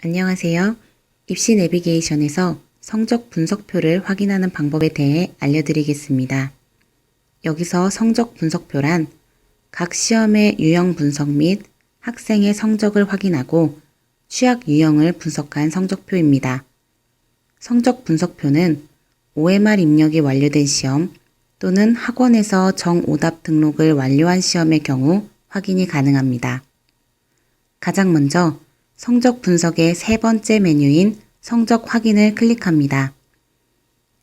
안녕하세요. 입시 내비게이션에서 성적 분석표를 확인하는 방법에 대해 알려드리겠습니다. 여기서 성적 분석표란 각 시험의 유형 분석 및 학생의 성적을 확인하고 취약 유형을 분석한 성적표입니다. 성적 분석표는 OMR 입력이 완료된 시험 또는 학원에서 정오답 등록을 완료한 시험의 경우 확인이 가능합니다. 가장 먼저 성적 분석의 세 번째 메뉴인 성적 확인을 클릭합니다.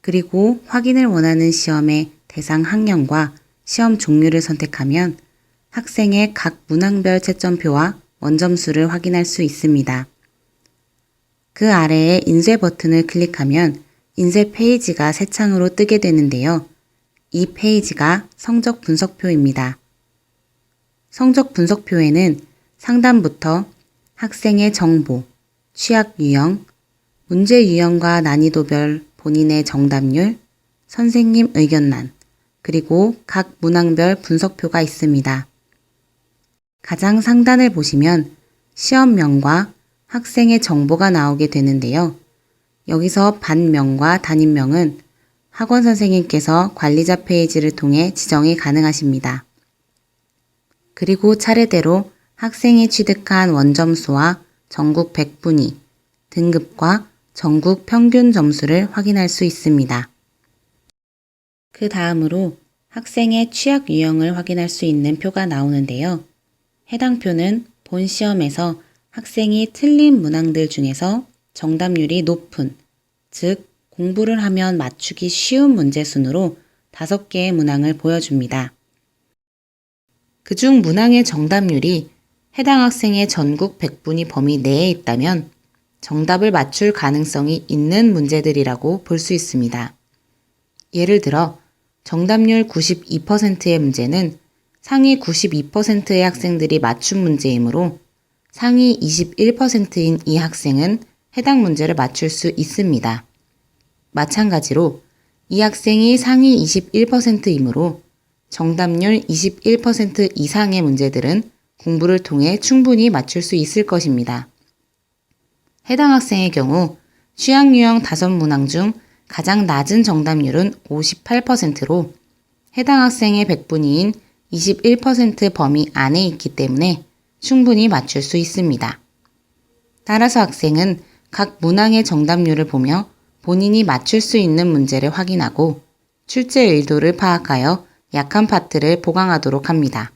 그리고 확인을 원하는 시험의 대상 학년과 시험 종류를 선택하면 학생의 각 문항별 채점표와 원점수를 확인할 수 있습니다. 그 아래에 인쇄 버튼을 클릭하면 인쇄 페이지가 새 창으로 뜨게 되는데요. 이 페이지가 성적 분석표입니다. 성적 분석표에는 상단부터 학생의 정보, 취약 유형, 문제 유형과 난이도별 본인의 정답률, 선생님 의견란, 그리고 각 문항별 분석표가 있습니다. 가장 상단을 보시면 시험명과 학생의 정보가 나오게 되는데요. 여기서 반명과 담임명은 학원 선생님께서 관리자 페이지를 통해 지정이 가능하십니다. 그리고 차례대로 학생이 취득한 원점수와 전국 백분위, 등급과 전국 평균 점수를 확인할 수 있습니다. 그 다음으로 학생의 취약 유형을 확인할 수 있는 표가 나오는데요. 해당 표는 본 시험에서 학생이 틀린 문항들 중에서 정답률이 높은, 즉 공부를 하면 맞추기 쉬운 문제 순으로 5개의 문항을 보여줍니다. 그중 문항의 정답률이 해당 학생의 전국 백분위 범위 내에 있다면 정답을 맞출 가능성이 있는 문제들이라고 볼 수 있습니다. 예를 들어 정답률 92%의 문제는 상위 92%의 학생들이 맞춘 문제이므로 상위 21%인 이 학생은 해당 문제를 맞출 수 있습니다. 마찬가지로 이 학생이 상위 21%이므로 정답률 21% 이상의 문제들은 공부를 통해 충분히 맞출 수 있을 것입니다. 해당 학생의 경우 취약 유형 5문항 중 가장 낮은 정답률은 58%로 해당 학생의 백분위인 21% 범위 안에 있기 때문에 충분히 맞출 수 있습니다. 따라서 학생은 각 문항의 정답률을 보며 본인이 맞출 수 있는 문제를 확인하고 출제 의도를 파악하여 약한 파트를 보강하도록 합니다.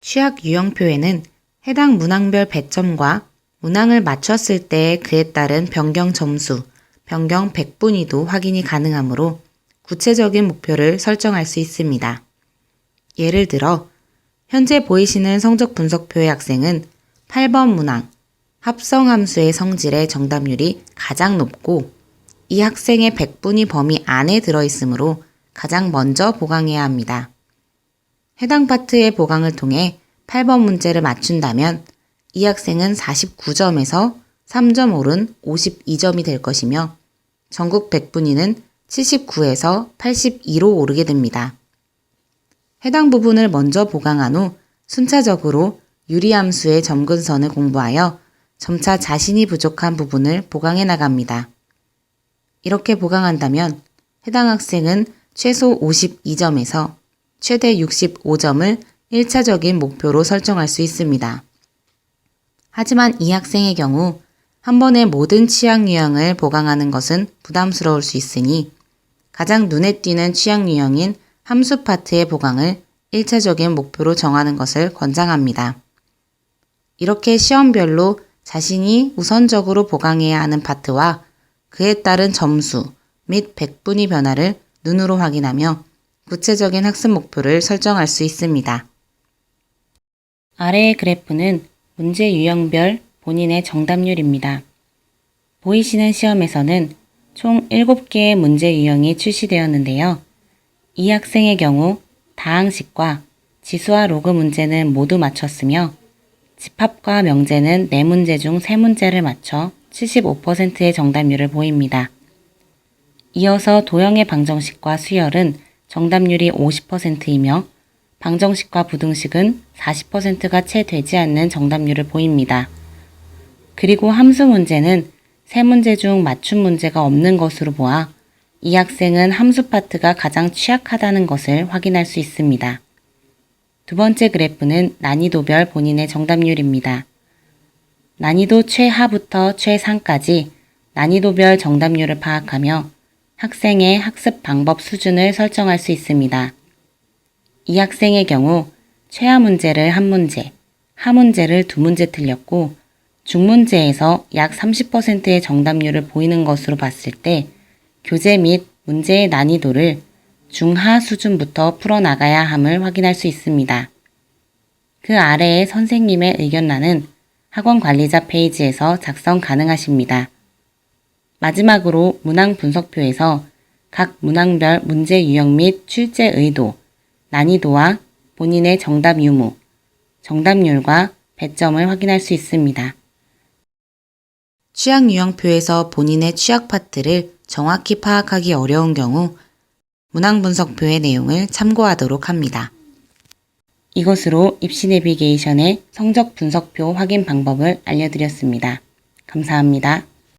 취약 유형표에는 해당 문항별 배점과 문항을 맞췄을 때 그에 따른 변경 점수, 변경 백분위도 확인이 가능하므로 구체적인 목표를 설정할 수 있습니다. 예를 들어 현재 보이시는 성적 분석표의 학생은 8번 문항, 합성함수의 성질의 정답률이 가장 높고 이 학생의 백분위 범위 안에 들어있으므로 가장 먼저 보강해야 합니다. 해당 파트의 보강을 통해 8번 문제를 맞춘다면 이 학생은 49점에서 3점 오른 52점이 될 것이며 전국 백분위는 79에서 82로 오르게 됩니다. 해당 부분을 먼저 보강한 후 순차적으로 유리함수의 점근선을 공부하여 점차 자신이 부족한 부분을 보강해 나갑니다. 이렇게 보강한다면 해당 학생은 최소 52점에서 최대 65점을 1차적인 목표로 설정할 수 있습니다. 하지만 이 학생의 경우 한 번에 모든 취약 유형을 보강하는 것은 부담스러울 수 있으니 가장 눈에 띄는 취약 유형인 함수 파트의 보강을 1차적인 목표로 정하는 것을 권장합니다. 이렇게 시험별로 자신이 우선적으로 보강해야 하는 파트와 그에 따른 점수 및 백분위 변화를 눈으로 확인하며 구체적인 학습 목표를 설정할 수 있습니다. 아래의 그래프는 문제 유형별 본인의 정답률입니다. 보이시는 시험에서는 총 7개의 문제 유형이 출시되었는데요. 이 학생의 경우 다항식과 지수와 로그 문제는 모두 맞췄으며 집합과 명제는 4문제 중 3문제를 맞춰 75%의 정답률을 보입니다. 이어서 도형의 방정식과 수열은 정답률이 50%이며 방정식과 부등식은 40%가 채 되지 않는 정답률을 보입니다. 그리고 함수 문제는 세 문제 중 맞춤 문제가 없는 것으로 보아 이 학생은 함수 파트가 가장 취약하다는 것을 확인할 수 있습니다. 두 번째 그래프는 난이도별 본인의 정답률입니다. 난이도 최하부터 최상까지 난이도별 정답률을 파악하며 학생의 학습 방법 수준을 설정할 수 있습니다. 이 학생의 경우 최하 문제를 한 문제, 하 문제를 두 문제 틀렸고 중문제에서 약 30%의 정답률을 보이는 것으로 봤을 때 교재 및 문제의 난이도를 중하 수준부터 풀어나가야 함을 확인할 수 있습니다. 그 아래의 선생님의 의견란은 학원 관리자 페이지에서 작성 가능하십니다. 마지막으로 문항 분석표에서 각 문항별 문제 유형 및 출제 의도, 난이도와 본인의 정답 유무, 정답률과 배점을 확인할 수 있습니다. 취약 유형표에서 본인의 취약 파트를 정확히 파악하기 어려운 경우 문항 분석표의 내용을 참고하도록 합니다. 이것으로 입시 내비게이션의 성적 분석표 확인 방법을 알려드렸습니다. 감사합니다.